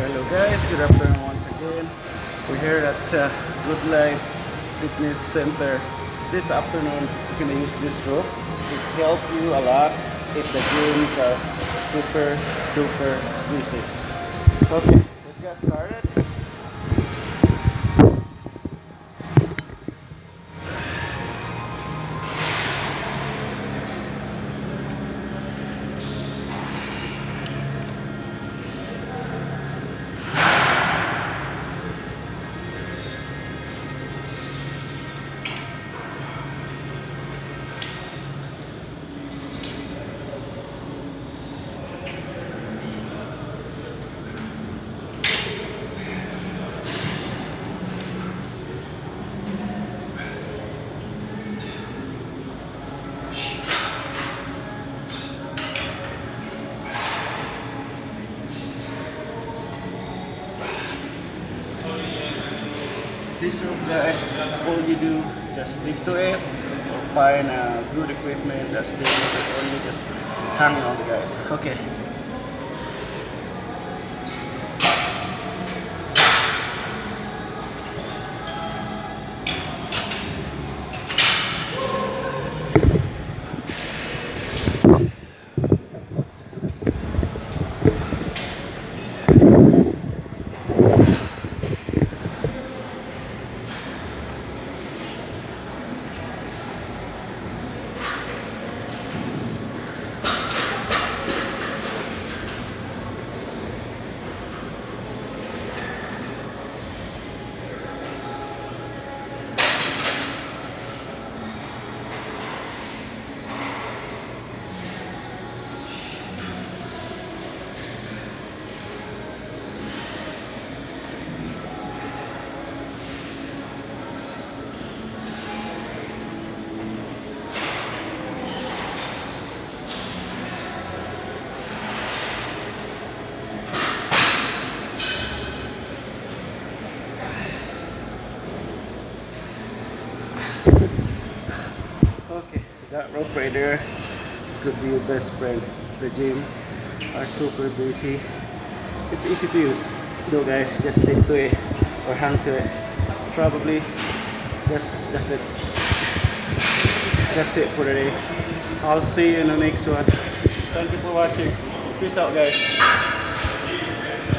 Hello guys, good afternoon once again. We're here at Good Life Fitness Center. This afternoon, we're gonna use this rope. It help you a lot if the gyms are super duper busy. Okay, let's get started. This rope guys, all you do, just stick to it or find good equipment that's still with it, or you just hang on guys. Okay. Okay, that rope right there could be your best friend. The gym are super busy. It's easy to use though guys, just stick to it or hang to it. Probably that's it. That's it for today. I'll see you in the next one. Thank you for watching. Peace out guys.